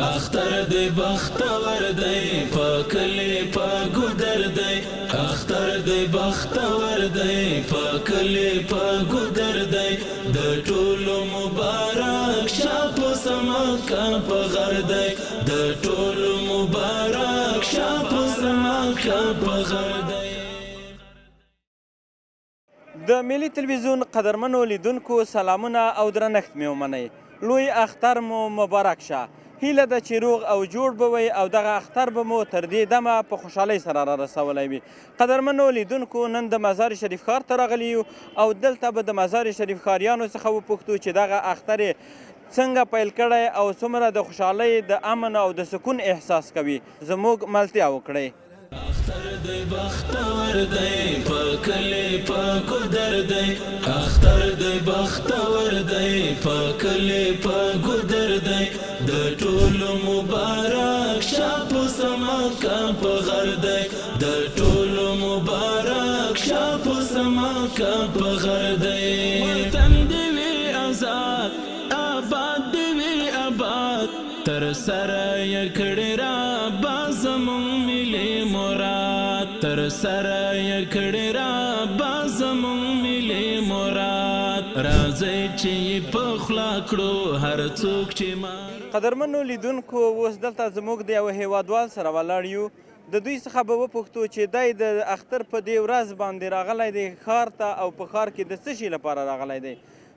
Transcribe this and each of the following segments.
اختر دی بختور دی پا کلی پا گودر دی اختر دی بختور دی پا کلی پا گودر دی د ټولو مبارک شاپو سماکا پا غر دی د ټولو مبارک شاپو سماکا پا غر دی. د ملي تلویزیون قدرمنو لیدونکو سلامونه او درنښت مې ومنئ. لوی اختر مو مبارک شه. هیله ده چې روغ او جوړ به وئ او دغه اختر به مو تر دې دمه په خوشحالۍ سره را رسولی وي. قدرمنو لیدونکو نن د مزار شریف ښار ته راغلي یو او دلته به د مزار شریف ښاریانو څخه وپوښتو چې دغه اختر یې څنګه پیل کړی او څومره د خوشحالۍ د امن او د سکون احساس کوي. زموږ ملتیا وکړئ. اختر دی بختور دی پا کلی پا گودر دی اختر دی بختور دی پا کلی پا گودر دی د ټولو مبارک شاپو سماکا پا غر دی د ټولو مبارک شاپو سماکا پا غر دی. وطن دی وی آزاد آباد دی وی آباد تر سره یې کړې را بازمون ملي مراد تر سره یې کړې را بازمون ملي مراد راځئ چې یې په خوله کړو هر څوک چې ما. قدرمنو لیدونکو اوس دلته زموږ د یوه هیوادوال سره ولاړ یو. د دوی څخه به وپوښتو چې دی د اختر په دې ورځ باندې راغلی دی ښار ته او په ښار کې د څه شي لپاره راغلی دی.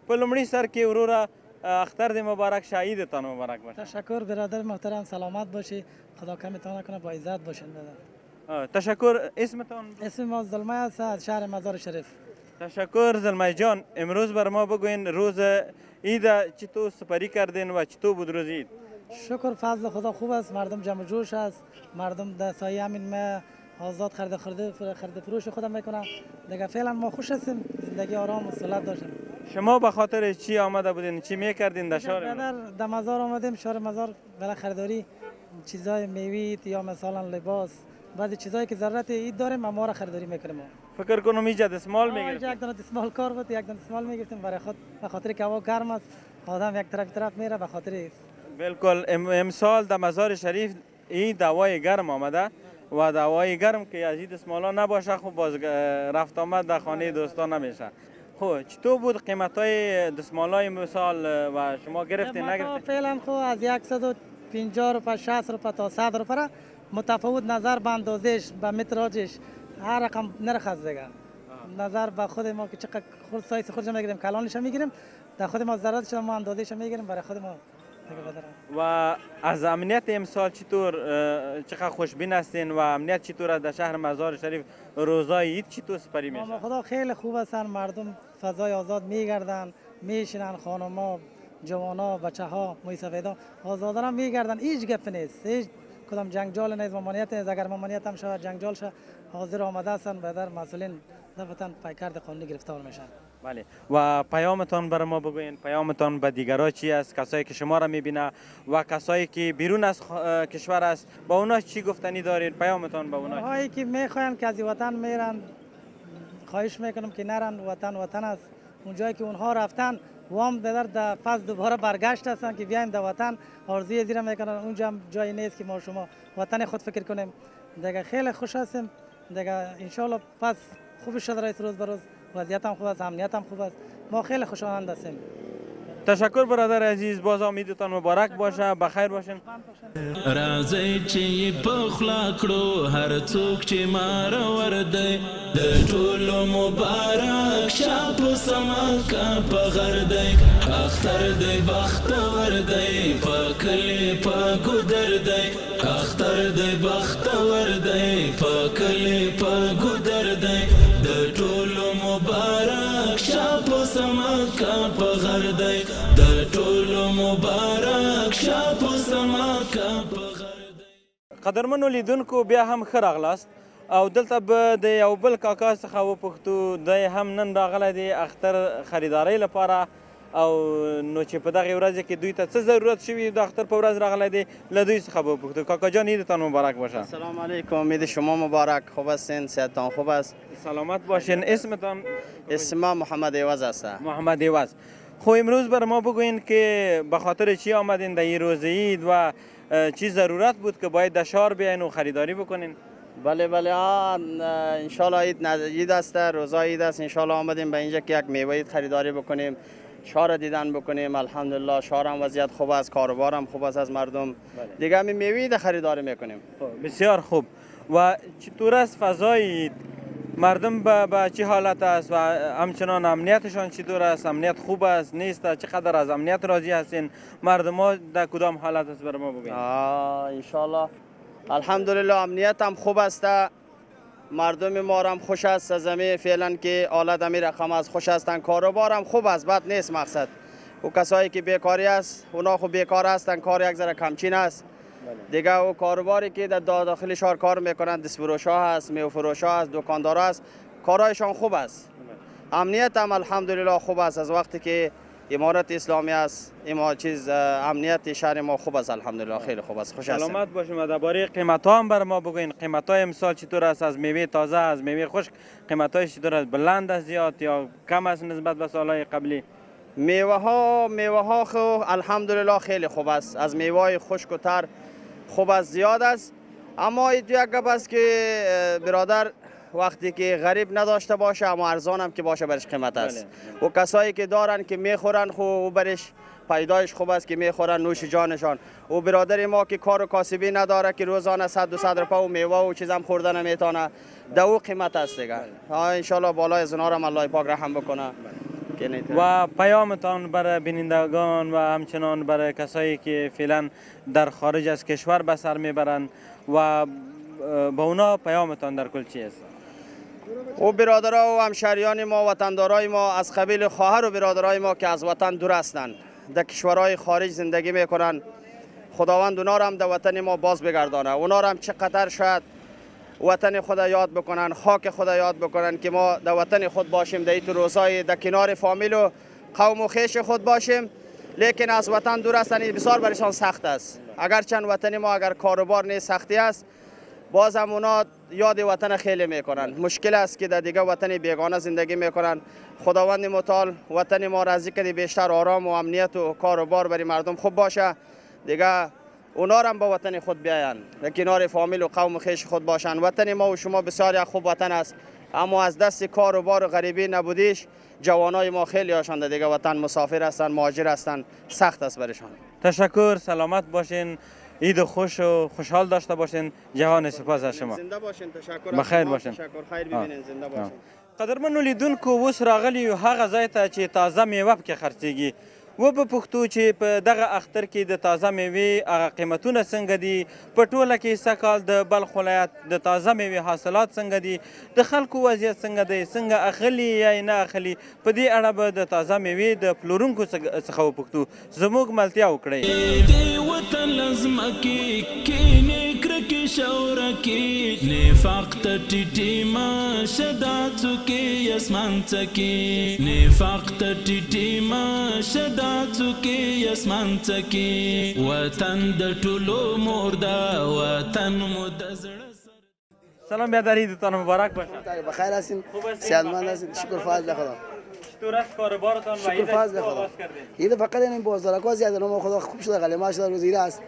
په لومړي سر کې وروره اختر دی مبارک شه. عیدتان مبارک باشه. تشکر برادر محترم. سلامت باشی. خدا کمتان نکنه. با عزت باشین برادر. تشکر. اسمتان؟ اسم ما زلمه است از شهر مزار شریف. تشکر زلمه جان. امروز بر ما بگوین روز عید چطور سپری کردین و چطور بود روز عید؟ شکر فضل خدا خوب است. مردم جمع جوش است. مردم در سایه همین ما آزاد خرید فروش خودم میکنم. دیگه فعلا ما خوش هستیم. زندگی آرام و سهولت داشتیم. شما به خاطر چی آمده بودین؟ چی میکردین در شهر؟ در مزار آمدیم. شهر مزار برای خریداری چیزای میوه یا مثلا لباس بعضی چیزایی که ضرورت عید داریم ما را خریداری میکنیم. فکر کنم اینجا دستمال میگیریم. یک دونه دستمال کار بود. یک دونه دستمال میگرفتیم برای خود به خاطر که هوا گرم است. آدم یک طرف میره به خاطر. بالکل. امسال در مزار شریف این هوای گرم آمده و هوای گرم که از این دستمالا نباشه خب باز رفت آمد در خانه دوستان نمیشه. خب چطور بود قیمت های دستمالای مثال و شما گرفتین نگرفتین؟ فعلا خب از 150 روپه 60 روپه تا 100 روپه متفاوت نظر به اندازش به متراژش هر رقم نرخ است دیگه. نظر به خود ما که چقدر خود سایز خودش میگیریم کلانش میگیریم در خود ما ضرورتش ما اندازش میگیریم برای خود ما. و از امنیت امسال چطور چقدر خوشبین هستین و امنیت چطور است در شهر مزار شریف؟ روزای عید چطور سپری میشه؟ خدا خیلی خوب هستن. مردم فضای آزاد میگردن میشینن. خانما جوانا بچه‌ها موسفیدا آزادانه میگردن. هیچ گپ نیست. هیچ کدام جنگجال نیست. ممانعت نیست. اگر ممانعت هم شود جنگجال شه حاضر آمده هستن بدر مسئولین دفتن پیکرد قانونی گرفتار میشن. بله. و پیامتان برای ما بگوین. پیامتان به دیگرها چی است؟ کسایی که شما را میبینه و کسایی که بیرون از کشور است با اونا چی گفتنی دارید؟ پیامتان به اونا هایی که میخواین که از وطن میرن خواهش میکنم که نرن. وطن است. اونجایی که اونها رفتن وام در فاز دوباره برگشت هستن که بیایم در وطن آرزوی زیرا میکنن. اونجا هم جایی نیست که ما شما وطن خود فکر کنیم. دیگه خیلی خوش هستیم. دیگه ان پس خوب شد رئیس روز به روز. وضعیت هم خوب است. امنیت هم خوب است. ما خیلی خوشحال هستیم. تشکر برادر عزیز. باز امیدتان مبارک باشه. بخیر باشین. راځئ چې په خوله کړو هر څوک چې ما راور دی د ټولو مبارک شاپو سماکا په غر دی اختر دی بختور دی په کلی په ګودر دی اختر دی بختور دی په کلی په ګودر دی د ټولو مبارک شاپو سماکا په غر دی د ټولو مبارک شاپو سماکا په غر دی. قدرمنو لیدونکو بیا هم ښه راغلاست او دلته به د یو بل کاکا څخه وپوښتو. دی هم نن راغلی دی اختر خریدارۍ لپاره او نو چې په دغې ورځ کې دوی ته څه ضرورت شوي د اختر په ورځ راغلی دی له دوی څخه به وپوښتو. کاکا جان عیدتان مبارک باشه. سلام علیکم. عید شما مبارک. خوب هستین؟ صحتتان خوب است؟ سلامت باشین. اسمتان؟ اسم محمد ایوز است. محمد ایوز. خب امروز بر ما بگوین که به خاطر چی آمدین در این روز عید و چی ضرورت بود که باید در شهر بیاین و خریداری بکنین؟ بله بله انشالله عید است، روزای عید است، انشالله آمدیم به اینجا که یک میوه عید خریداری بکنیم، شهر دیدن بکنیم. الحمدلله شهر هم وضعیت خوب است، کاروبار هم خوب است از مردم. دیگه همین میوه عید خریداری میکنیم. بسیار خوب. و چطور است فضای مردم به چه حالت است و همچنان امنیتشان چطور است؟ امنیت خوب است نیست؟ چقدر از امنیت راضی هستین؟ مردم ها در کدام حالت است برای ما بگوین؟ انشالله الحمدلله امنیت هم خوب است، مردم ما هم خوش است از زمین فعلا که حالت همین رقم است، خوش هستند، کاروبار هم خوب است، بد نیست. مقصد او کسایی که بیکاری است اونا خب بیکار هستند، کار یک ذره کمچین است. دیگه او کاروباری که در داخل شهر کار میکنند، دست فروش ها هست، میوه فروش ها هست، دکاندار هست، کارایشان خوب است. امنیت هم الحمدلله خوب است، از وقتی که امارت اسلامی است امنیت شهر ما خوب است الحمدلله، خیلی خوب است، خوش است. سلامت باشیم. درباره قیمت ها هم بر ما بگوین. قیمت های امسال چطور است؟ از میوه تازه، از میوه خشک قیمت های چطور است؟ بلند است زیاد یا کم است نسبت به سالهای قبلی؟ میوه ها خو الحمدلله خیلی خوب است، از میوه خشک و تر خوب است، زیاد است. اما یک گپ است که برادر وقتی که غریب نداشته باشه اما ارزان هم که باشه برش قیمت است. و کسایی که دارن که میخورن خو برش پیدایش خوب است که میخورن نوش جانشان. و برادر ما که کار و کاسبی نداره که روزانه 100-200 روپیه و میوه و چیزام خوردن نمیتونه، دو قیمت است دیگه. ان شاء الله بالای از اونها هم الله پاک رحم بکنه. و پیامتان برای بینندگان و همچنان برای کسایی که فعلا در خارج از کشور به سر میبرند و با اونا پیامتان در کل چی است؟ او برادرها و همشهریان ما، وطندارای ما از قبیل خواهر و برادرای ما که از وطن دور هستند، در کشورهای خارج زندگی میکنند، خداوند اونا را هم در وطن ما باز بگردانه. اونا را هم چقدر شاید وطن خود یاد بکنن، خاک خود یاد بکنن که ما در وطن خود باشیم، در این روزهای در کنار فامیل و قوم و خویش خود باشیم. لیکن از وطن دور هستن بسیار برایشان سخت است. اگر چند وطن ما اگر کاروبار نیست، سختی است، باز هم اونا یاد وطن خیلی میکنن. مشکل است که در دیگه وطن بیگانه زندگی میکنن. خداوند متعال وطن ما راضی کنه بیشتر آرام و امنیت و کاروبار برای مردم خوب باشه. دیگه اونا هم به وطن خود بیاین، در کنار فامیل و قوم خویش خود باشن. وطن ما و شما بسیار یک خوب وطن است، اما از دست کاروبار و غریبی نبودیش جوانای ما خیلی هاشون دیگه وطن مسافر هستن، مهاجر هستن، سخت است برشان. تشکر، سلامت باشین، عید خوش و خوشحال داشته باشین. جهان سپاس از شما. زنده باشین. تشکر. بخیر باشین. تشکر. خیر ببینین. زنده باشین. قدرمنو لیدونکو، اوس راغلی یو هغه ځای ته چې تازه میوه پکې خرڅیږي. و په پښتو چې په دغه اختر کې د تازه میوې هغه قیمتونه څنګه دي، په ټوله کې سږکال د بلخ ولایت د تازه میوې حاصلات څنګه دي، د خلکو وضعیت څنګه دی، څنګه اخلي یا نه اخلي، په دې اړه به د تازه میوې د پلورونکو څخه وپوښتو. زموږ ملتیا وکړئ. د وطن لزمکې کینې کرکې شورکې نفاق ته ټیټې ما شدا څوکې اسمان څکې نفاق ته ټیټې ما شدا څوکې اسمان څکې وطن د ټولو مور ده وطن مو د زړه. سلام بیادر، عیدتان مبارک باشه. بخیر هستین؟ صحتمند هستین؟ شکر فضل خدا. چطور است کاربارتان و عید چطور آغاز کردین؟ عید فقط این بازارک‌ها زیاده، نام خدا خوب شده، غلیمه شده، روز عید است.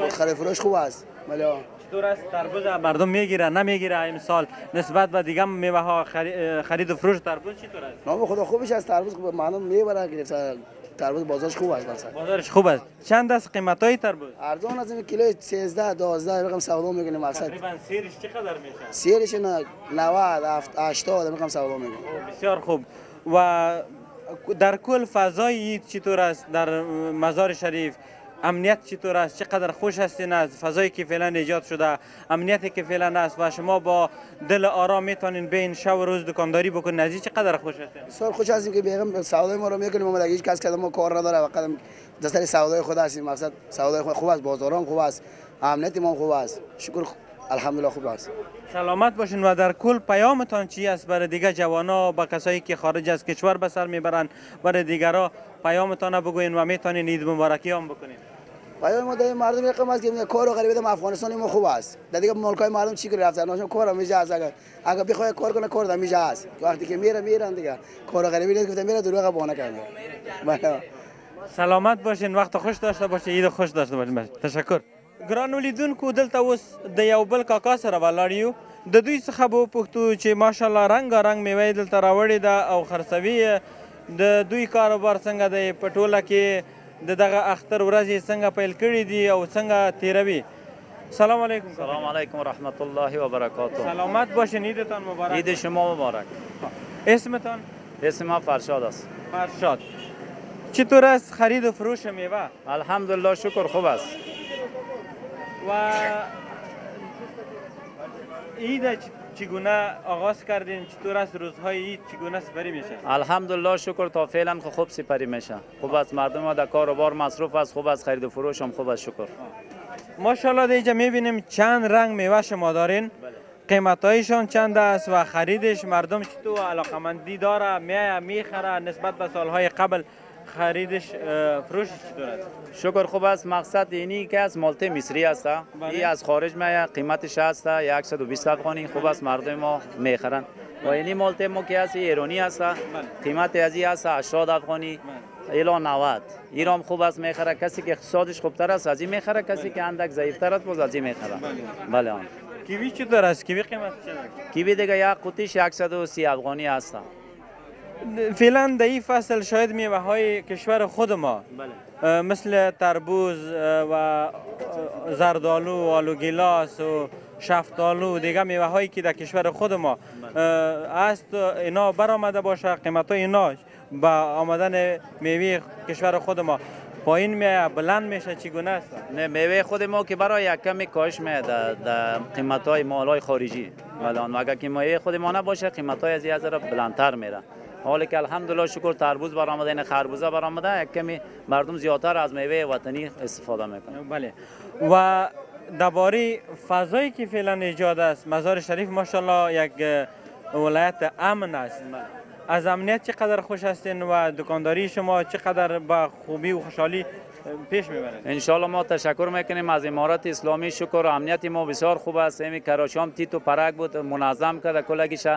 خرید فروش خوب است. بله. چطور است تربوز مردم میگیره نمیگیره امسال نسبت به دیگه میوه ها؟ خرید و فروش تربوز چطور است؟ نام خدا خوبش است، تربوز خوب مردم میبره، گرفته تربوز بازارش خوب است. مثلا بازارش خوب است. چند است قیمت های تربوز؟ ارزان از این کیلو 13-12 رقم سودا میکنیم. مقصد تقریبا سیرش چقدر میشه؟ سیرش 90-80 رقم سودا میکنیم. بسیار خوب. و در کل فضای عید چطور است در مزار شریف؟ امنیت چطور است؟ چقدر خوش هستین از فضایی که فعلا ایجاد شده، امنیتی که فعلا است و شما با دل آرام میتونین بین شب و روز دکانداری بکنین؟ از این چقدر خوش هستین؟ بسیار خوش هستیم که بیگم سودای ما رو میکنیم. ما دیگه هیچ کس که ما کار نداره، فقط دستور سودای خود هستیم. مقصد سودای خود خوب است، بازاران خوب است، امنیت ما خوب است. شکر الحمدلله خوب است. سلامت باشین. و در کل پیامتان چی است برای دیگر جوانا، با کسایی که خارج از کشور به سر میبرن، برای دیگرها پیامتان بگوین و میتونین عید مبارکی هم بکنین؟ پیام ما در مردم رقم است که کار و غریبی در افغانستان ما خوب است. در دیگه ملکای مردم چی کنه رفتن ناشون کار میجه است. اگر بخواد کار کنه کار میجه است. وقتی که میرن دیگه کار و غریبی نیست، گفتم میره دروغ بهانه کنه. بله. سلامت باشین، وقت خوش داشته باشین، عید خوش داشته باشین. تشکر. ګرانو لیدونکو دلته اوس د یو بل کاکا سره ولاړ یو د دوی څخه به وپوښتو چې ماشاءالله رنګارنګ میوه یې دلته راوړې ده او خرڅوي یې د دوی کاروبار څنګه دی په ټوله کې د دغه اختر ورځې څنګه پیل کړي دي او څنګه تیروي. سلام علیکم. سلام علیکم و رحمت الله و برکاته. سلامت باشین، عیدتان مبارک. عید شما مبارک. اسمتان؟ اسم ما فرشاد است. فرشاد. چطور است خرید و فروش میوه؟ الحمدلله شکر خوب است. و عید چگونه آغاز کردین؟ چطور است روزهای عید چگونه سپری میشه؟ الحمدلله شکر تا فعلا خوب سپری میشه. خوب است، مردم ها در کار و بار مصروف است، خوب است، خرید و فروش هم خوب است شکر. ماشاءالله دیگه میبینیم چند رنگ میوه شما دارین. قیمتایشان چند است و خریدش مردم چطور علاقمندی داره؟ میخره نسبت به سالهای قبل خریدش فروشش چطور است؟ شکر خوب است. مقصد اینی که از مالته مصری است. این از خارج میاد، قیمتش است 120 افغانی. خوب است، مردم ما میخرن. و اینی مالته ما که است ایرانی است، قیمت از این است 80 افغانی الی 90. ایران خوب است میخره. کسی که اقتصادش خوبتر است از این میخره، کسی که اندک ضعیفتر است باز از این میخره. بله. کیوی چطور است؟ کیوی قیمت چند؟ کیوی دیگه یک قوطیش 130 افغانی است. فعلا در این فصل شاید میوه های کشور خود ما مثل تربوز و زردآلو و آلو گیلاس و شفتالو و دیگه میوه هایی که در کشور خود ما است اینا برآمده باشه، قیمت های اینا با آمدن میوه کشور خود ما پایین میاد بلند میشه چگونه است؟ نه میوه خود ما که برای یک کمی کاهش میاد در قیمت های مال های خارجی. الان اگر که میوه خود ما نباشه قیمت های از این ذره بلندتر میره. حالی که الحمدلله شکر تربوز برآمده، این خربوزه برآمده، یک کمی مردم زیادتر از میوه وطنی استفاده میکنه. بله. و درباره فضایی که فعلا ایجاد است، مزار شریف ماشاءالله یک ولایت امن است. از امنیت چقدر خوش هستین و دکانداری شما چقدر با خوبی و خوشحالی پیش میبرید؟ انشالله ما تشکر میکنیم از امارات اسلامی. شکر امنیت ما بسیار خوب است. همین کراشام تیت و پرک بود، منظم کرده کلگیش،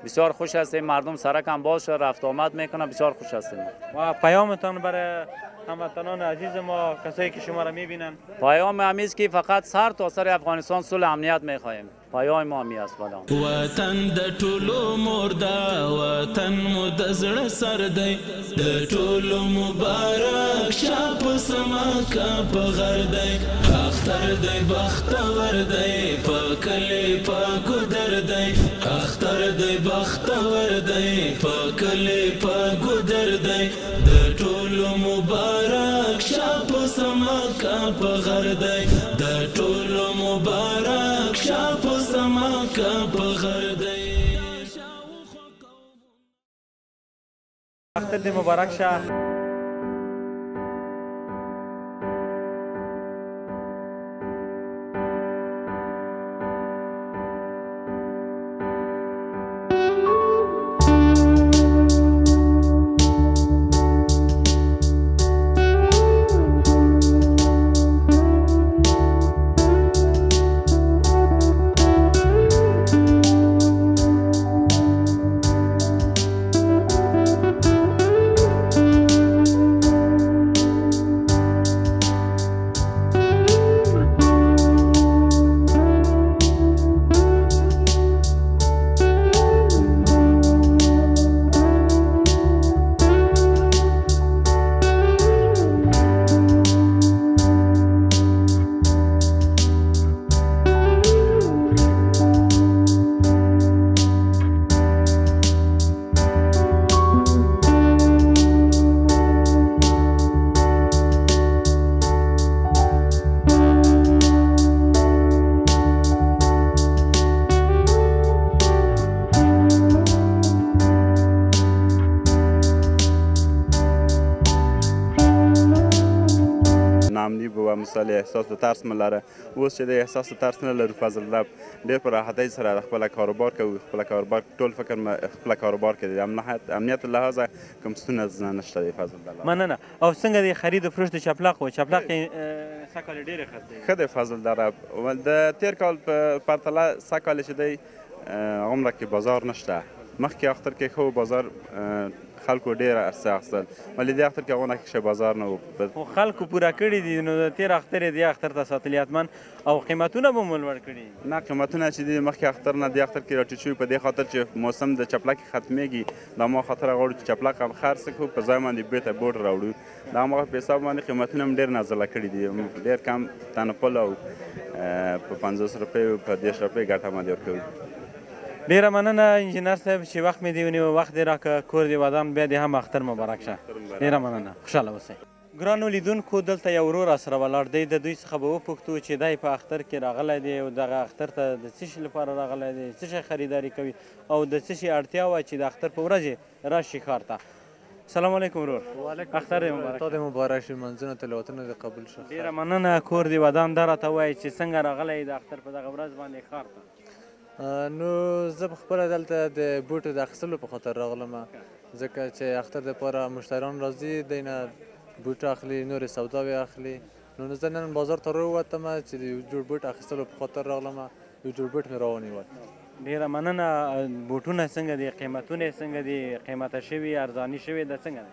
بسیار خوش است. مردم سرک هم باز شد، رفت آمد میکنه، بسیار خوش هستیم. و پیامتان برای هموطنان عزیز ما، کسایی که شما را میبینن؟ پیام همیست که فقط سر تا سر افغانستان صلح امنیت میخواهیم. پیام ما همی است. وطن د ټولو مور ده، وطن مو د زړه سر دی، د ټولو مبارک شه په سما که په غر دی، اختر دی بختور دی په کلي په ګودر دی، اختر دی بختور دی په کلي په ګودر دی، د ټولو مبارک شه په سما که په غر دی، د ټولو مبارک شه په سما که په غر دی. اختر دی مبارک شه. امنی و مثال احساس د ترس ملاره. اوس چې د احساس ترس نه لرو فضل رب ډېر په راحتۍ سره خپل کاروبار کوي. خپل کاروبار ټول فکر خپل کاروبار کې د امنیت لحاظه کوم ستونزه نشته دی فضل الله. مننه. او څنګه د خرید او فروش د چپلاق و چپلاق سکال ډېر خرڅ ښه دی فضل رب. د تیر کال په پرتله سکال چې دی عمره کې بازار نشته. مخکې اختر کې خو بازار خلکو ډېر ارڅه اخیستل ولی دې اختر کې هغو نه ښه بازار نه و خو خلکو پوره کړي دي نو د تېر اختر یې دې اختر ته ساتلي حتما او قیمتونه به مو لوړ کړي نه قیمتونه چې دي مخکې اختر نه دې اختر کې راټیټ شوي په دې خاطر چې موسم د چپلکې ختمېږي د هماغه خاطر غواړو چې چپلک هم خرڅ کړو په ځای باندې بېرته بوټ راوړو د هماغه په حساب باندې قیمتونه هم ډېر نازله کړي دي ډېر کم تنپل او په 50 روپیو په 10 روپۍ ګټه باندې ورکوي ډېره مننه انجینر صاحب چې وخت مې دې ونیو وخت دې راکړه کور دې ودان بیا دې هم اختر مبارک شه ډېره مننه خوشحاله اوسئ ګرانو لیدونکو دلته یو ورور راسره ولاړ دی د دوی څخه به وپوښتو چې دی په اختر کې راغلی دی او دغه اختر ته د څه شي لپاره راغلی دی څه شی خریداري کوي او د څه شي اړتیا وه چې د اختر په ورځ یې راشي ښار ته سلام علیکم ورور اختر دې مبارک تا دې مبارک شي منځونه تلاوتونه دې قبول شه ډېره مننه کور دې ودان دا راته وایي چې څنګه راغلی د اختر په دغه ورځ باندې ښار ته نو زه پخپله دلته د بوټو د اخیستلو په خاطر راغلم ځکه چې اختر دپاره مشتریان راځي دی نه بوټ اخلي نورې سوداوې اخلي نو زه نن بازار ته راووتم چې د یو جوړ بوټ اخیستلو په خاطر راغلم یو جوړ بوټ مې راونیول ډېره مننه بوټونه څنګه دي قیمتونه یې څنګه دي قیمته شوي ارزاني شوي ده څنګه دی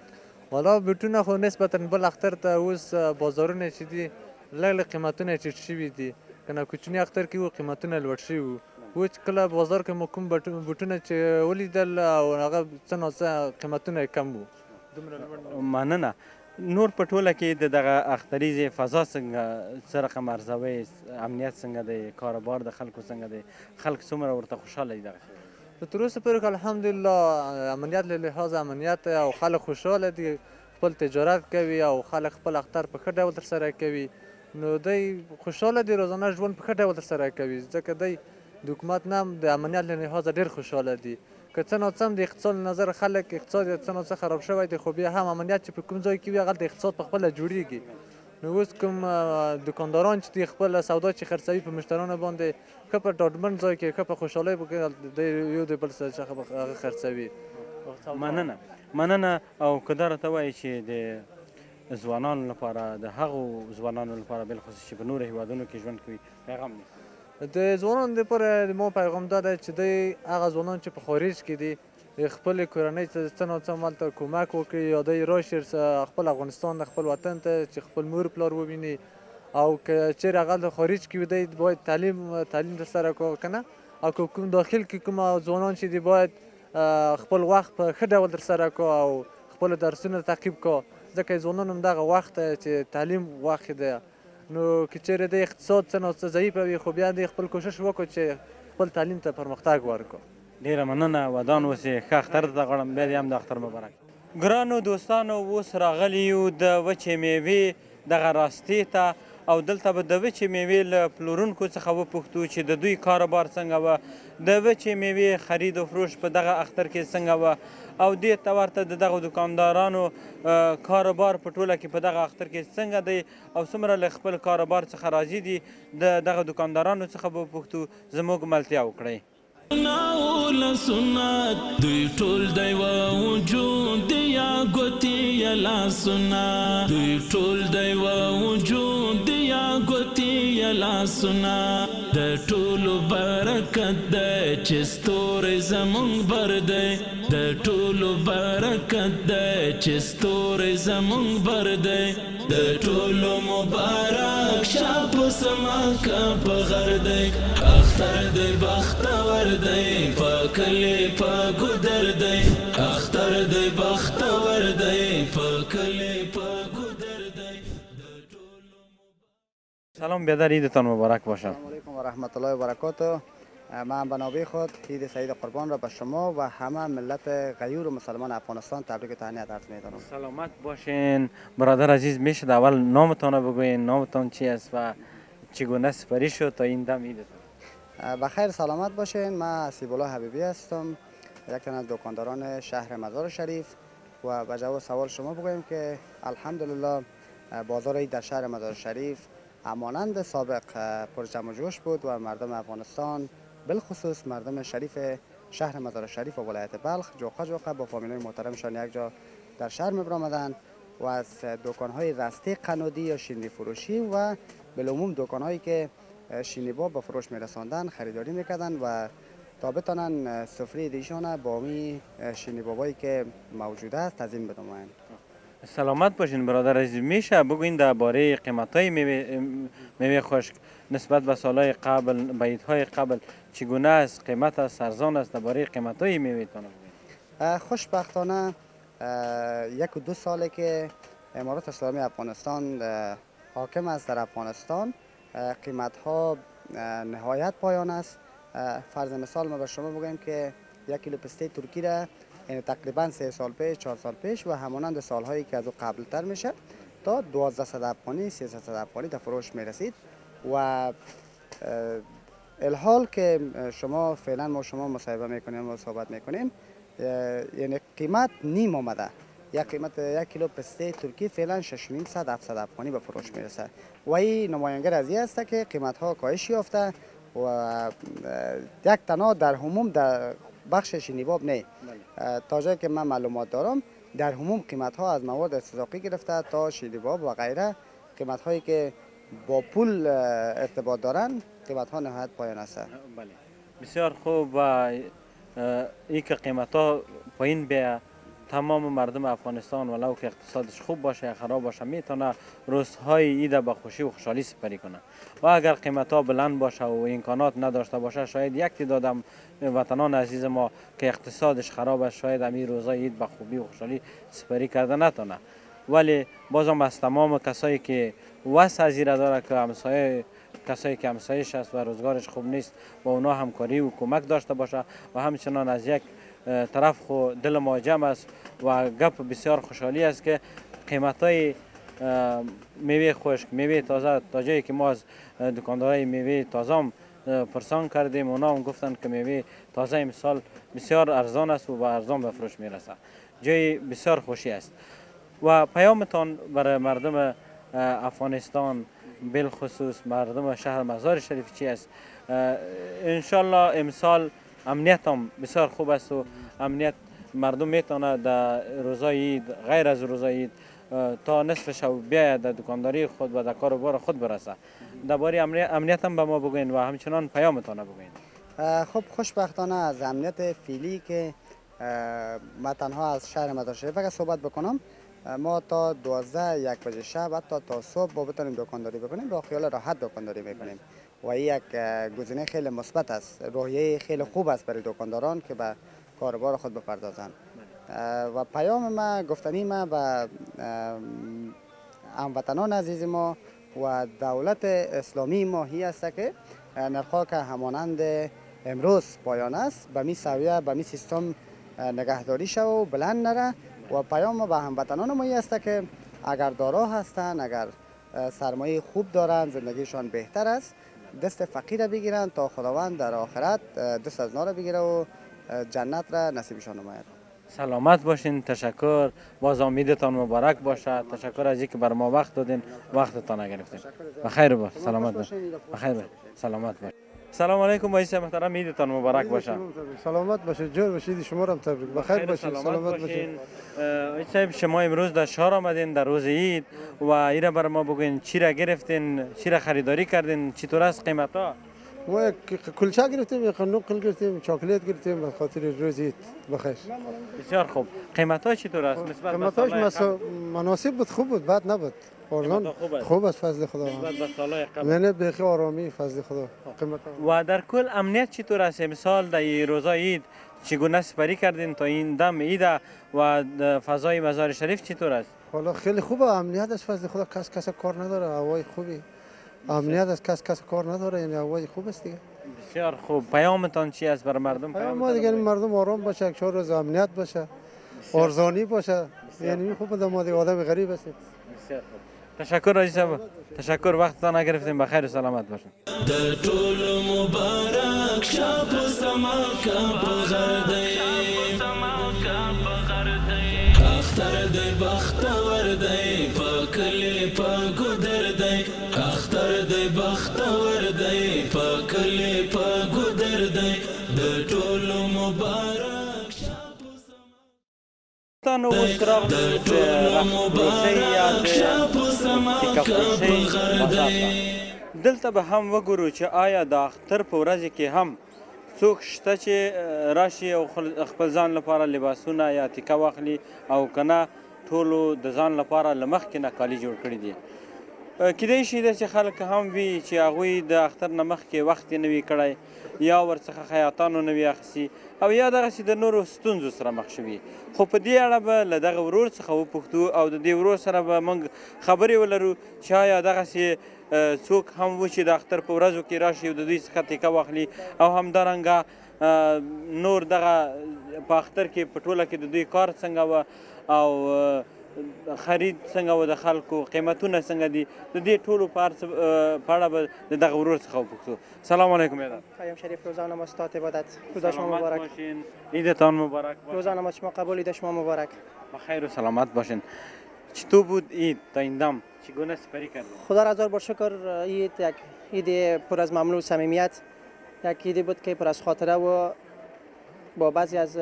والا بوټونه خو نسبتا بل اختر ته اوس بازارونه چې دي لږ لږ قیمتونه یې ټیټ شوي دي که نه کوچني اختر کې وو قیمتونه لوړ شوي وو اوس کله بازار کې مو کوم بوټونه چې ولیدل او هغه څه ناڅه قیمتونه یې کم وو مننه نور په ټوله کې د دغه اختریزې فضا څنګه څه رقم ارزوئ امنیت څنګه دی کاروبار د خلکو څنګه دی خلک څومره ورته خوشحاله دي دغه تر اوسه پورې الحمدلله امنیت له لحاظه امنیت او خلک خوشحاله دي خپل تجارت کوي او خلک خپل اختر په ښه ډول ترسره کوي نو دی خوشحاله دي روزانه ژوند په ښه ډول ترسره کوي ځکه دی د حکومت نه هم د امنیت له لحاظه ډېر خوشحاله دي که څه ناڅه هم د اقتصاد له نظر خلک اقتصاد یې څه ناڅه خراب شوی دی خو بیا هم امنیت چې په کوم ځای کې وي هغلته اقتصاد پخپله جوړیږي نو اوس کوم دکانداران چې دي خپل سودا چې خرڅوي په مشتریانو باندې ښه په ډاډمن ځای کې ښه په خوشحالۍ د یو د بل څخه هغه خرڅوي مننه او که دا راته وایي چې د ځوانانو لپاره د هغو ځوانانو لپاره بالخصوص چې په نورو هیوادونو کې ژوند کوي پیغام دی د ځوانانو دپاره ما پیغام دا دی چې دی هغه ځوانان چې په خارج کې دي خپلې کورنۍ ته څه ناڅه هلته کومک وکړي یا دی راشي خپل افغانستان خپل وطن ته چې خپل مور پلار وویني او که چیرې هغه خارج کې وي دی باید تعلیم ترسره کړو که نه او که کوم داخل کې کوم ځوانان چې دي باید خپل وخت په ښه ډول ترسره کړو او خپل درسونه تعقیب کړو ځکه ځوانان هم دغه وخت چې تعلیم وخت دی نو که چیرې د اقتصاد څه ناڅه ضعیفه وي خو بیا دی خپل کوشش وکړو چې خپل تعلیم ته پرمختګ ورکړو ډېره مننه ودان اوسې ښه اختر ته غواړم بیا دې هم د اختر مبارک ګرانو دوستانو اوس راغلي یو د وچې میوې دغه راستې ته او دلته به د وچې میوې له پلورونکو څخه وپوښتو چې د دوی کاروبار څنګه وه د وچې میوې خرید و فروش په دغه اختر کې څنګه وه او دې ته ورته د دغو دکاندارانو کاروبار په ټوله کې په دغه اختر کې څنګه دی او څومره له خپل کاروبار څخه راضي دي د دغه دکاندارانو څخه به وپوښتو زموږ ملتیا وکړئ ناول سنت دوی ټول دی و وجود دی یا ګوتې یا لاسونه دوی ټول دی و وجود دی یا ګوتې یا لاسونه د ټولو برکت دی چې ستوری زمونږ بر دی د ټولو برکت دی چې ستوری زمونږ بر دی د ټولو مبارک شه په سما که په غر دی اختر دی بختور دی په کلی په ګودر دی اختر دی بختور دی په کلی په ګودر دی سلام بیادر عیدتان مبارک باشد. سلام علیکم و رحمت الله و برکاته. من به نوبه خود عید سعید قربان را به شما و همه ملت غیور و مسلمان افغانستان تبریک و تهنیت عرض می‌کنم. سلامت باشین برادر عزیز. میشه اول نامتان رو بگوین، نامتان چی است و چگونه سپری شد تا این دم عیدتان؟ بخیر سلامت باشین. من سیب‌الله حبیبی هستم، یک تن از دکانداران شهر مزار شریف و به جواب سوال شما بگویم که الحمدلله بازار عید در شهر مزار شریف همانند سابق پر جمع و جوش بود و مردم افغانستان بالخصوص مردم شریف شهر مزار شریف و ولایت بلخ جوقه با فامیلای محترمشان یک جا در شهر می‌برآمدند و از دکان‌های رسته قنادی یا شیرینی فروشی و بالعموم دکان‌هایی که شیرینی با فروش می‌رساندند خریداری می‌کردند و تا بتانن سفره دیشان با می شینی بابایی که موجود است تزیین بدمایند. سلامت باشین برادر عزیز. میشه بگوین درباره قیمت‌های میوه خشک نسبت به سالهای قبل، به عیدهای قبل چگونه است؟ قیمت است، ارزان است؟ درباره قیمت‌های میوه تان بگوین. خوشبختانه 1 و 2 ساله که امارات اسلامی افغانستان حاکم است در افغانستان، قیمت ها نهایت پایان است. فرض مثال ما به شما بگویم که 1 کیلو پسته ترکی را تقریبا 3 سال پیش 4 سال پیش و همانند سالهایی که از او قبل تر میشه تا 1200 افغانی 1300 افغانی در فروش میرسید و الحال که شما فعلا ما شما مصاحبه میکنیم و صحبت میکنیم یعنی قیمت نیم آمده. قیمت 1 کیلو پسته ترکی فعلا 600 700 افغانی به فروش میرسه و این نمایانگر از این است که قیمت ها کاهش یافته و یک تنها در عموم در بخش شینیباب نه، تا جایی که من معلومات دارم در عموم قیمت ها از مواد استزاقی گرفته تا شینیباب و غیره قیمت هایی که با پول ارتباط دارن قیمت ها نهایت پایان است. بله بسیار خوب. و این که قیمت ها پایین بیه تمام مردم افغانستان ولو که اقتصادش خوب باشه یا خراب باشه میتونه روزهای عید به خوشی و خوشحالی سپری کنه و اگر قیمت ها بلند باشه و امکانات نداشته باشه شاید یک تعداد وطنان عزیز ما که اقتصادش خراب است شاید همین روزهای عید به خوبی و خوشحالی سپری کرده نتونه. ولی بازم از تمام کسایی که وسع از ایره داره که همسایه کسایی که همسایش است و روزگارش خوب نیست با اونا همکاری و کمک داشته باشه و همچنان از یک طرف خو دل ما جمع است و گپ بسیار خوشحالی است که قیمت‌های میوه خشک میوه تازه تا جایی که ما از دکاندارای میوه تازه هم پرسان کردیم اونا هم گفتن که میوه تازه امسال بسیار ارزان است و با ارزان به فروش میرسه. جای بسیار خوشی است. و پیامتان برای مردم افغانستان بالخصوص مردم شهر مزار شریف چی است؟ انشالله امسال امنیت هم بسیار خوب است و امنیت مردم میتونه در روزای عید غیر از روزای عید تا نصف شب بیاید در دکانداری خود و در کاروبار خود برسه. درباره امنیت هم به ما بگوین و همچنان پیامتان بگوین. خب خوشبختانه از امنیت فعلی که ما تنها از شهر مزار شریف اگر صحبت بکنم ما تا 12 1 بجه شب حتی تا صبح با بتونیم دکانداری بکنیم با خیال راحت دکانداری میکنیم و این یک گزینه خیلی مثبت است. روحیه خیلی خوب است برای دکانداران که به کاروبار خود بپردازند و پیام ما گفتنی ما به هموطنان عزیز ما و دولت اسلامی ما هی است که نرخ‌ها که همانند امروز پایان است به می سویه به می سیستم نگهداری شو و بلند نره و پیام ما به هموطنان ما است که اگر دارا هستند اگر سرمایه خوب دارند زندگیشان بهتر است دست فقیر بگیرن تا خداوند در آخرت دست از نار بگیره و جنت را نصیبشان نماید. سلامت باشین. تشکر. باز امیدتان مبارک باشه. تشکر از اینکه بر ما وقت دادین، وقتتان نگرفتین. بخیر باش. سلامت باش. بخیر باش. سلامت باش. سلام علیکم وایس محترم، عیدتان مبارک باشه. سلامت باشید. جور باشید. شما را هم تبریک. بخیر باشید. سلامت باشید. صاحب شما امروز در شهر آمدین در روز عید و ایره بر ما بگوین چی را گرفتین، چی را خریداری کردین، چطور است قیمت ها؟ ما کلچه گرفتیم، نقل گرفتیم، چاکلیت گرفتیم به خاطر روز عید. بخیر. بسیار خوب. قیمت ها چطور است؟ قیمتاش مناسب بود، خوب بود، بد نبود. ارزان خوب است فضل خدا. نه بخیر آرامی فضل خدا. و در کل امنیت چطور است؟ مثال در روزای عید چگونه سپری کردین تا این دم عید و فضای مزار شریف چطور است؟ حالا خیلی خوبه. امنیت از فضل خدا، کس کار نداره، هوای خوبی. امنیت از کس کار نداره، یعنی هوای خوب است دیگه. بسیار خوب. پیامتان چی است برای مردم؟ پیام ما دیگه مردم آرام باشه، یک 4 روز امنیت باشه، ارزانی باشه. یعنی خوب بود. ما دیگه آدم غریب هستیم. بسیار خوب. تشکر عزیز صاحب. تشکر وقتتان نگرفتیم. بخیر و سلامت باشین. در طول مبارک شب و سماکا بغردی اختر دی بختور دی پاکلی پاگودر دی اختر دی بختور دی پاکلی پاگودر دی در طول مبارک شب و سماکا در طول مبارک شب و سماکا بغردی. دلته به هم وګورو چې آیا د اختر په ورځ کې هم څوک شته چې راشي او خپل ځان لپاره لباسونه یا تیکه واخلي او که نه ټولو د ځان لپاره له مخکې نه کالي جوړ کړي دي. کیدای شي داسې خلک هم وي چې هغوی د اختر نه مخکې وخت یې نه وي کړی یا ورڅخه خیاطانو نه وي اخیستي او یا دغسې د نورو ستونزو سره مخ شوي. خو په دې اړه به له دغه ورور څخه وپوښتو او د دې ورور سره به موږ خبرې ولرو چې آیا دغسې څوک هم و چې د اختر په ورځو کې راشي او د دوی څخه تیکه واخلي او همدارنګه نور دغه په اختر کې په ټوله کې د دوی کار څنګه وه او خرید څنګه و د خلکو قیمتونه څنګه دي د دې ټولو په اړه به د دغه ورور څخه وپوښتو. سلام علیکم یادم. پیام شریف روزانه ما استاد عبادت. روز شما مبارک باشین. عیدتان مبارک باشین. روز نماز شما قبول عید شما مبارک. بخیر و سلامت باشین. چطور بود عید تا این دم؟ چگونه سپری کردید؟ خدا را هزار بار شکر. عید یک عید پر از ممنوع و صمیمیت، یک عیدی بود که پر از خاطره و با بعضی از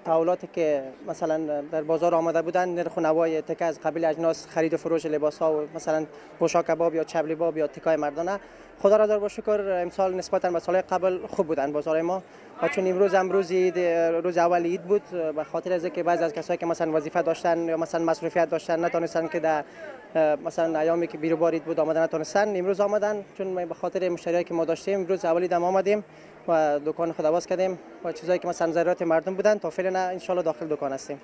تحولاتی که مثلا در بازار آمده بودن نرخ و نوای تکه از قبیل اجناس خرید و فروش لباس ها و مثلا پوشاک کباب یا چبلی باب یا تکای مردانه، خدا را هزار بار شکر امسال نسبتا به سال قبل خوب بودن بازار ما. و چون امروز هم روز اول عید بود، به خاطر از اینکه بعضی از کسایی که مثلا وظیفه داشتن یا مثلا مصروفیت داشتن نتونستن که در مثلا ایامی که بیرو بار عید بود آمدن نتونستن، امروز آمدن. چون به خاطر مشتریایی که ما داشتیم امروز اول عید آمدیم و دکان خود باز کردیم و چیزایی که مثلا ضرورت مردم بودن تا فعلا ان شاء الله داخل دکان هستیم.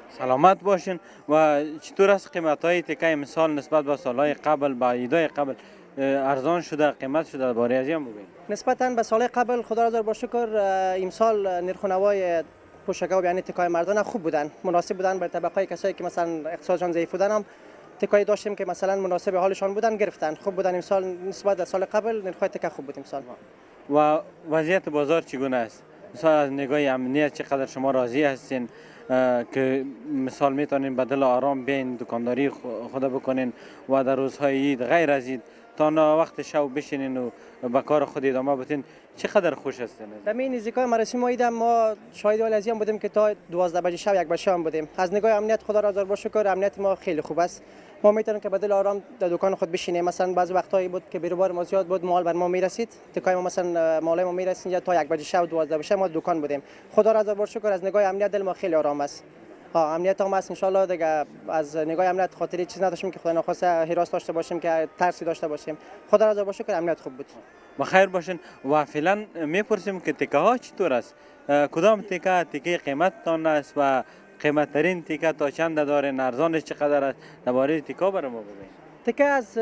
سلامت باشین. و چطور است قیمت‌های تکه امسال نسبت به سال‌های قبل با عیدهای قبل ارزان شده، قیمت شده؟ باره از این بگویید. نسبتاً به سال قبل خدا را هزار بار شکر امسال نرخ و نوای پوشاک یعنی تکای مردان خوب بودن، مناسب بودن برای طبقه کسایی که مثلا اقتصادشان ضعیف بودن. هم تکایی داشتیم که مثلا مناسب حالشان بودن گرفتن، خوب بودن امسال نسبت به سال قبل. نرخ‌های تکه خوب بود امسال. و وضعیت بازار چگونه است؟ مثلا از نگاه امنیت چقدر شما راضی هستین که مثال میتونین بدل آرام بین دکانداری خود بکنین و در روزهای عید غیر از عید تا وقت شب بشینین و به کار خود ادامه بدین؟ چقدر خوش هستین؟ در این نزدیکای مراسم عید ما شاهد حال ازی هم بودیم که تا 12 بجه شب 1 بجه شب بودیم. از نگاه امنیت خدا را هزار بار شکر امنیت ما خیلی خوب است. ما میتونیم که بدل آرام در دکان خود بشینیم. مثلا بعضی وقتایی بود که بیروبار ما زیاد بود، مال بر ما میرسید، تکای ما مثلا مالای ما میرسید یا تا 1 بجه شب 12 بجه ما دکان بودیم. خدا را هزار بار شکر از نگاه امنیت دل ما خیلی آرام است. امنیت هم است ان شاء الله دیگه. از نگاه امنیت خاطری چیز نداشتیم که خدا نخواسته هراس داشته باشیم که ترسی داشته باشیم. خدا را هزار بار شکر امنیت خوب بود. بخیر باشین. و فعلا میپرسیم که تکه ها چطور است؟ کدام تکه قیمتتان است و قیمت ترین تیکه تا چند دارین؟ ارزانش چقدر است؟ درباره تیکا برای ما بگویید. تکه از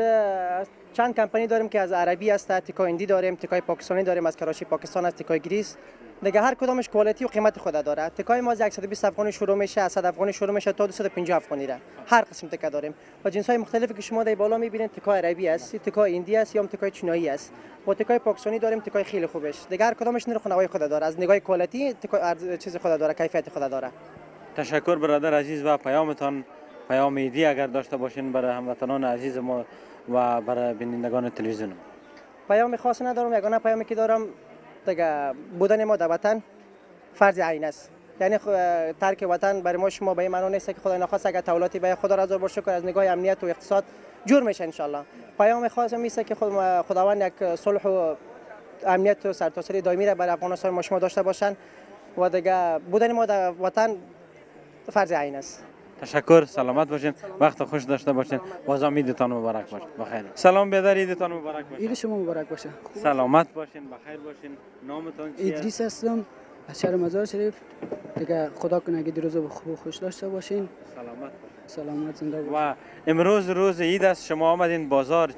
چند کمپانی داریم که از عربی است، تکه هندی داریم، تکه پاکستانی داریم از کراچی پاکستان است، تکه گریس دیگه. هر کدامش کوالیتی و قیمت خود داره. تکای ما از 120 افغانی شروع میشه، 100 افغانی شروع میشه تا 250 افغانی را. هر قسم تکه داریم و جنس های مختلفی که شما در بالا میبینید. تکه عربی است، تکه هندی است یا تکه چینایی است. و تکه پاکستانی داریم، تکه خیلی خوبش. دیگه هر کدامش نرخ و نوای خود داره. از نگاه کوالیتی تکه چیز خود داره، کیفیت خود داره. تشکر برادر عزیز. و پیامتان پیام عیدی اگر داشته باشین برای هموطنان عزیز ما و برای بینندگان تلویزیون. پیام خاصی ندارم. یگانه پیامی که دارم دیگه بودن ما در وطن فرض عین است. یعنی ترک وطن برای ما شما به این معنی نیست که خدای نخواست اگر تولاتی به خدا را هزار بار شکر از نگاه امنیت و اقتصاد جور میشه ان شاء الله. پیام خاصم میشه که خداوند یک صلح و امنیت و سرتاسری دائمی را برای افغانستان ما شما داشته باشن و دیگه بودن ما در وطن فرض عین است. تشکر. سلامت باشین. وقت خوش داشته باشین. بازم عیدتان مبارک باشه. بخیر. سلام بیادر، عیدتان مبارک باشه. عید شما مبارک باشه. سلامت باشین، بخیر باشین. نامتون چیه؟ ادریس هستم از شهر مزار شریف. دیگه خدا کنه که روز خوب و خوش داشته باشین. سلامت باشین. سلامت زنده باشین. و امروز روز عید است، شما آمدین بازار،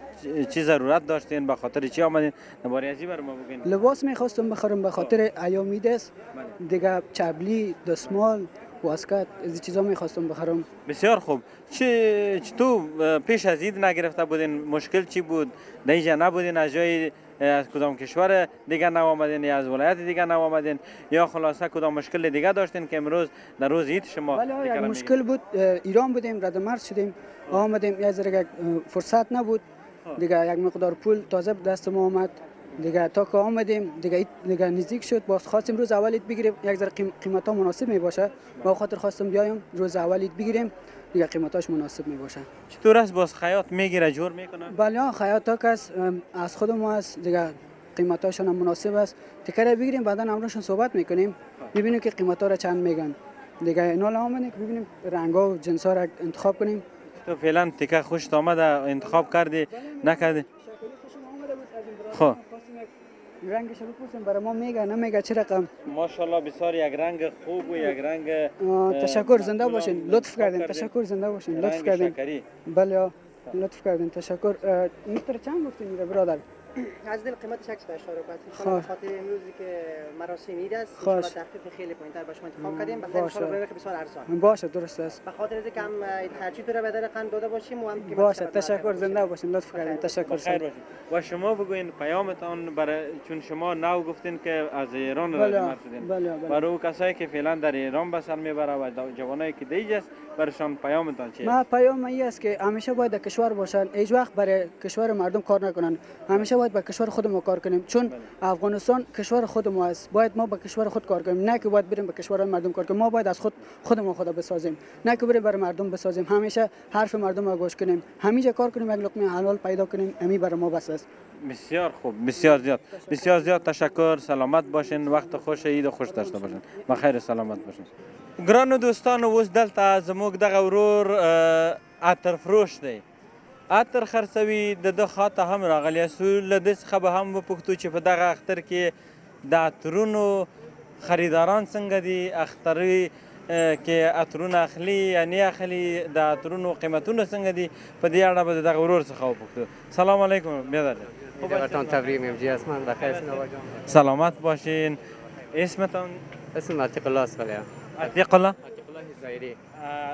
چی ضرورت داشتین؟ به خاطر چی آمدین؟ درباره ازی برام بگین. لباس می‌خواستم بخرم به خاطر ایام عید است. دیگه چبلی، دستمال، واسکت از چیزا می‌خواستم بخرم. بسیار خوب. چطور پیش از عید نگرفته بودین؟ مشکل چی بود؟ دیگه نبودین از جای از کدام کشور دیگه نآمدین یا از ولایت دیگه نآمدین یا خلاصه کدام مشکل دیگه داشتین که امروز در روز عید شما؟ بله یک مشکل بود. ایران بودیم، رد مرز شدیم، آمدیم، یه ذره فرصت نبود دیگه. یک مقدار پول تازه دست ما آمد دیگه. تا که آمدیم دیگه نزدیک شد، باز خواستیم روز اول عید بگیریم، یک ذره قیمتا مناسب می باشه. ما خاطر خواستم بیایم روز اول عید بگیریم دیگه، قیمتاش مناسب می باشه. چطور است باز خیاط میگیره جور میکنه؟ بله خیاطا کس از خود ما است دیگه. قیمتاشون هم مناسب است. تیکه بگیریم بعدا امروزشون صحبت میکنیم ببینیم که قیمتا را چند میگن دیگه. اینا آمدیم که ببینیم رنگا و جنسا را انتخاب کنیم. تو فعلا تیکه خوشت آمده انتخاب کردی نکردی؟ خب رنگش رو بپرسیم برای ما میگه نمیگه چه رقم. ماشاءالله بسیار یک رنگ خوب و یک رنگ. تشکر، زنده باشین، لطف کردین. تشکر، زنده باشین، لطف کردین. بله لطف کردین، تشکر. میتر چند گفتین برادر؟ از دل قیمتش 885 خاطر امروزی که مراسم عید است ان شاء الله تخفیف خیلی پایین‌تر باشه انتخاب کردیم بخاطر ان شاء الله بسیار ارزان باشه. درست است. به خاطر اینکه هم خرچی تو را به در قند داده باشیم و هم باشه. تشکر، زنده باشین، لطف کردین. تشکر. خیر باشین. و شما بگوین پیامتان برای چون شما نو گفتین که از ایران رد شدین. برای او کسایی که فعلا در ایران به سر میبره و جوانایی که دیگه است برشان پیامتان چیه؟ ما پیام این است که همیشه باید در کشور باشن، هیچ وقت برای کشور مردم کار نکنن. همیشه باید به کشور خود ما کار کنیم چون افغانستان کشور خود ما است. باید ما به کشور خود کار کنیم، نه که باید بریم به کشور مردم کار کنیم. ما باید از خود ما خود بسازیم، نه که بریم برای مردم بسازیم. همیشه حرف مردم را گوش کنیم، همیشه کار کنیم، یک لقمه حلال پیدا کنیم. امی برای ما بس است. بسیار خوب، بسیار زیاد تشکر. سلامت باشین، وقت خوش عید و خوش داشته باشین. بخیر سلامت باشین. ګرانو دوستانو اوس دلته زموږ دغه ورور عطر فروش دی. عطر خرڅوي، د ده خواته هم راغلی یاستو. له ده څخه به هم وپوښتو چې په دغه اختر کې د عطرونو خریداران څنګه دي، اختري کې عطرونه اخلي یا نه اخلي، د عطرونو قیمتونه څنګه دي. په دې اړه به د دغه ورور څخه وپوښتو. سلام علیکم بیادر. سلامت باشین. اسمتان؟ اسم عتیق الله است. بله. عتیق الله؟ ظاهری.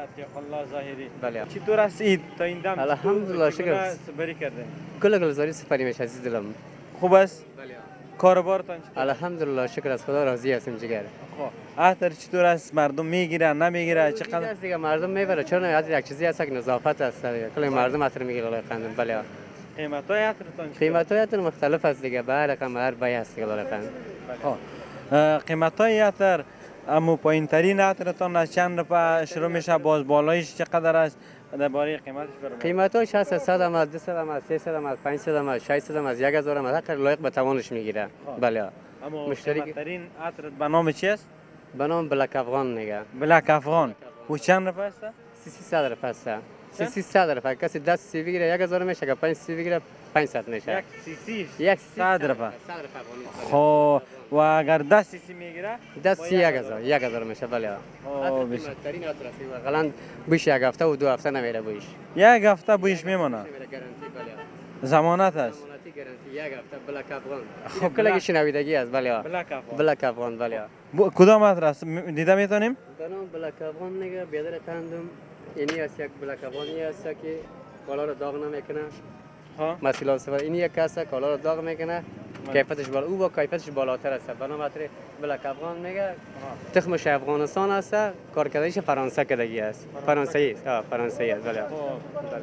عتیق الله ظاهری. بله. چطور است عید تا این دم؟ الحمدلله شکر. سپری کردین؟ کل گلزاری سپری میشه عزیز دلم. خوب است؟ بله. کاربارتان چطور؟ الحمدلله شکر از خدا راضی هستیم جگر. خب عطر چطور است؟ مردم میگیره نمیگیره؟ چقدر؟ دیگه مردم میبره چون عطر یک چیزی هست که نظافت است. کل مردم عطر میگیره الله خندم. بله. قیمتای عطرتان چطور؟ قیمتای عطر مختلف است دیگه، به هر رقم هر بای است دیگه الله خندم. قیمتای عطر اما پایین ترین عطرتان از چند روپه شروع میشه؟ باز بالایش چقدر است؟ درباره قیمتش برام. قیمتاش هست 100 هم، 200 هم، 300 هم، 500 هم، 600 هم، 1000 هم، هر لایق به توانش میگیره. بله. اما قیمتترین عطر به نام چی است؟ به نام بلک افغان میگه. بلک افغان. و چند روپه است؟ 300 روپه است. 300 روپه. کسی 10 سی بگیره 1000 میشه، که 5 سی بگیره 500 میشه. یک 100 روپه. خب و اگر 10 سی میگیره 10 سی 1000 میشه. بله. قیمتترین عطر است. غلان بوش یک هفته و 2 هفته نمیره بوش. یک هفته بوش میمونه. ضمانت است. ضمانتی گارانتی یک هفته. بلک افغان. خب کلی شنویدگی است. بله. بلک افغان. بله. کدام عطر است دیده میتونیم؟ به نام بلک افغان میگه. بیادر تندم اینی است یک بلک افغانی است که کالا رو داغ نمیکنه. مثلا سفر اینی یک است که کالا رو داغ میکنه. کیفیتش بالا، او با کیفیتش بالاتر است. به نام عطر بلک افغان میگه. تخمش افغانستان است، کارکردنش فرانسه کدگی است. فرانسوی است. فرانسوی است. بله.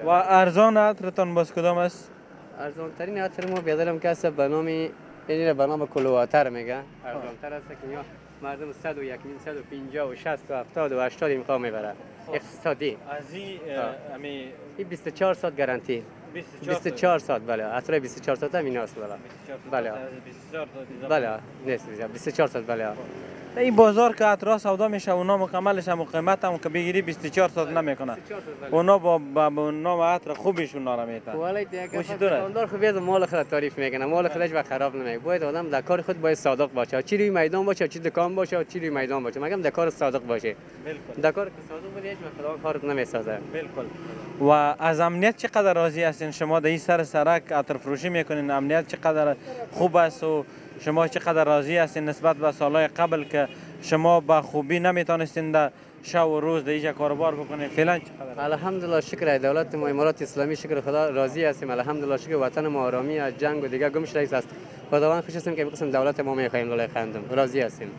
و ارزان عطرتان باز کدام است؟ ارزان ترین عطر ما بیادرم که است به نام اینی به نام کلواتر میگه. ارزان تر است که مردم 101 150 و 60 و 70 و 80 میخوام میبره. اقتصادی. از این 24 ساعت گارانتی. 24 ساعت. بله. عطر 24 ساعت هم ایناست. بله. بله. نیست 24 ساعت. بله. این بازار که عطرها سودا میشه اونا مکملش هم قیمت هم که بگیری 24 ساعت نمیکنه. اونا با نام عطر خوبشون نارا میتن. ولی دیگه دکاندار خوب از مال خود تعریف میکنه. مال خودش و خراب نمیکنه. باید آدم در کار خود باید صادق باشه. چی روی میدان باشه، چی دکان باشه، چی روی میدان باشه. مگم در کار صادق باشه. بالکل. در کار که صادق باشه هیچ وقت کارت نمیسازه. بالکل. و از امنیت چقدر راضی هستین شما در این سرک عطر فروشی میکنین؟ امنیت چقدر خوب است و شما چقدر راضی هستین نسبت به سالهای قبل که شما با خوبی نمیتونستین در شب و روز در اینجا کاروبار بکنین؟ فعلا چقدر؟ الحمدلله شکر دولت ما امارات اسلامی شکر خدا راضی هستیم. الحمدلله شکر وطن ما آرامی از جنگ و دیگه گم شده است. خداوند خوش هستیم که بقسم دولت ما میخوایم الله خندم. راضی هستیم.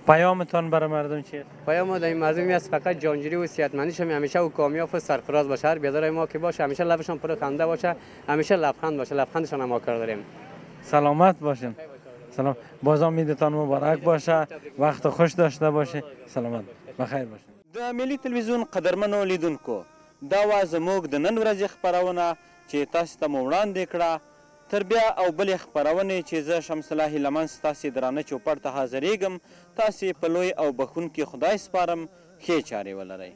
پیامتان برای مردم چیه؟ پیام در این مردمی است فقط جانجوری و صحتمندیش همیشه و کامیاب و سرفراز باشه. هر بیادر ما که باشه همیشه لبشان پر خنده باشه، همیشه لبخند باشه. لبخندشان ما کار داریم. سلامت باشین. سلام. بازم عیدتان مبارک باشه. وقت خوش داشته باشه. سلامت. بخیر باشین. د ملي تلویزیون قدرمنو لیدونکو دا وا زموږ د نن ورځې خپرونه چې تاسو ته مو وړاندې کړه. تر بیا او بلې خپرونې چې زه شمس الله هیلمن ستاسې درانه چوپړ ته حاضرېږم تاسې په لوی او بخښونکي خدای سپارم ښې چارې ولرئ.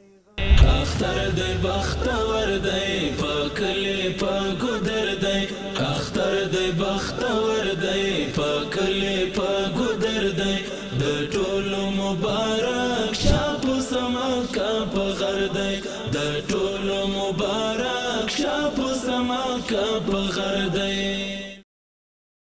اختر دی بختور دی په کلي په ګودر دی اختر دی بختور دی په کلي په ګودر دی د ټولو مبارک شه په سماکه په غر دی د ټولو مبارک شه په سماکه په غر دی.